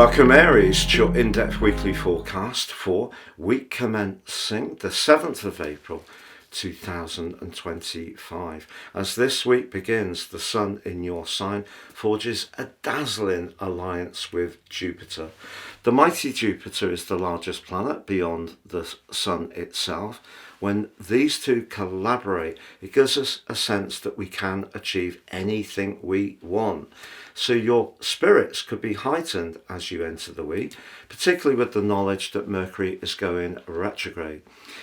Welcome Aries to your in-depth weekly forecast for week commencing the 7th of April 2025. As this week begins, the Sun in your sign forges a dazzling alliance with Jupiter. The mighty Jupiter is the largest planet beyond the Sun itself. When these two collaborate, it gives us a sense that we can achieve anything we want. So your spirits could be heightened as you enter the week, particularly with the knowledge that Mercury is going retrograde.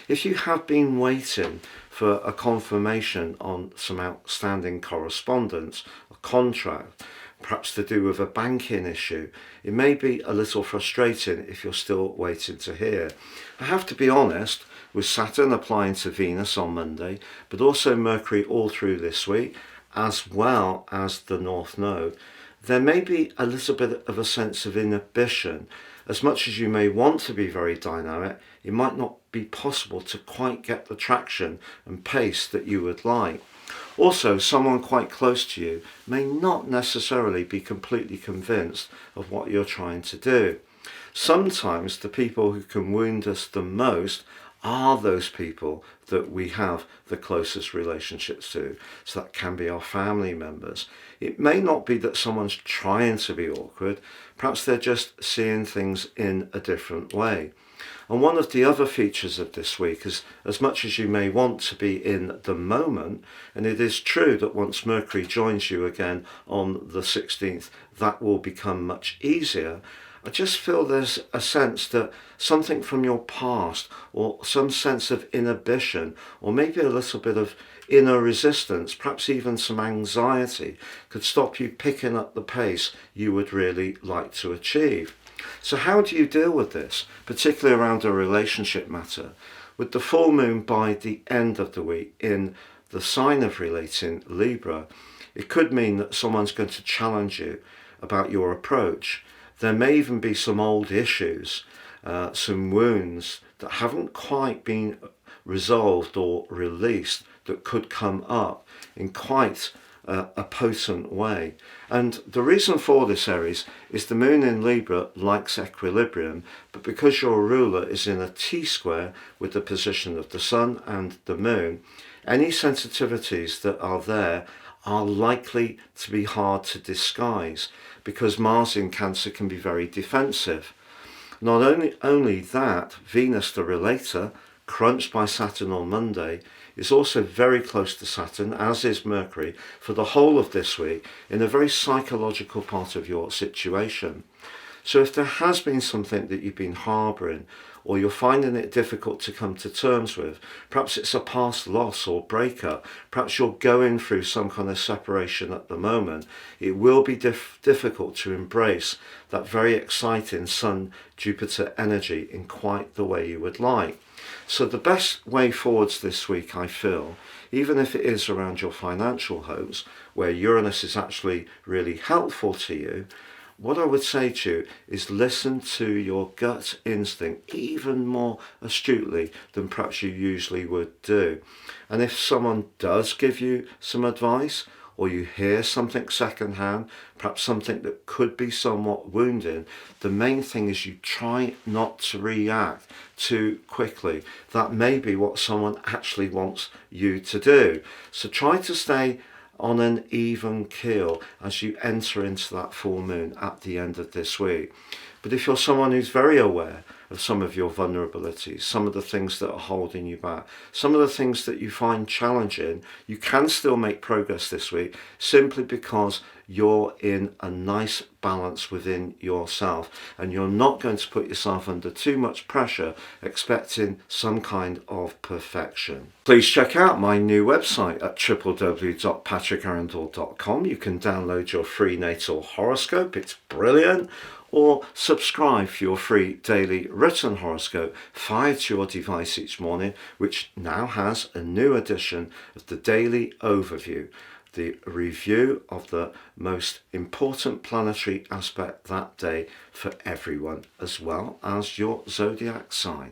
If you have been waiting for a confirmation on some outstanding correspondence, a contract, perhaps to do with a banking issue, it may be a little frustrating if you're still waiting to hear. I have to be honest, with Saturn applying to Venus on Monday, but also Mercury all through this week, as well as the North Node, there may be a little bit of a sense of inhibition. As much as you may want to be very dynamic, it might not be possible to quite get the traction and pace that you would like. Also, someone quite close to you may not necessarily be completely convinced of what you're trying to do. Sometimes the people who can wound us the most are those people that we have the closest relationships to. So that can be our family members. It may not be that someone's trying to be awkward. Perhaps they're just seeing things in a different way. And one of the other features of this week is, as much as you may want to be in the moment, and it is true that once Mercury joins you again on the 16th, that will become much easier. I just feel there's a sense that something from your past, or some sense of inhibition, or maybe a little bit of inner resistance, perhaps even some anxiety, could stop you picking up the pace you would really like to achieve. So how do you deal with this, particularly around a relationship matter? With the full moon by the end of the week in the sign of relating, Libra, it could mean that someone's going to challenge you about your approach. There may even be some old issues, some wounds that haven't quite been resolved or released that could come up in quite a potent way. And the reason for this, Aries, is the moon in Libra likes equilibrium, but because your ruler is in a T-square with the position of the Sun and the moon, any sensitivities that are there are likely to be hard to disguise, because Mars in Cancer can be very defensive. Not only that, Venus the relator, crunched by Saturn on Monday, is also very close to Saturn, as is Mercury, for the whole of this week in a very psychological part of your situation. So if there has been something that you've been harbouring, or you're finding it difficult to come to terms with, perhaps it's a past loss or breakup, perhaps you're going through some kind of separation at the moment, it will be difficult to embrace that very exciting Sun-Jupiter energy in quite the way you would like. So the best way forwards this week, I feel, even if it is around your financial hopes, where Uranus is actually really helpful to you, what I would say to you is listen to your gut instinct even more astutely than perhaps you usually would do. And if someone does give you some advice, or you hear something secondhand, perhaps something that could be somewhat wounding, the main thing is you try not to react too quickly. That may be what someone actually wants you to do. So try to stay on an even keel as you enter into that full moon at the end of this week. But if you're someone who's very aware of some of your vulnerabilities, some of the things that are holding you back, some of the things that you find challenging, you can still make progress this week simply because you're in a nice balance within yourself, and you're not going to put yourself under too much pressure expecting some kind of perfection. Please check out my new website at www.patrickarundell.com. You can download your free natal horoscope, it's brilliant, or subscribe for your free daily written horoscope fired to your device each morning, which now has a new edition of the Daily Overview, the review of the most important planetary aspect that day for everyone, as well as your zodiac sign.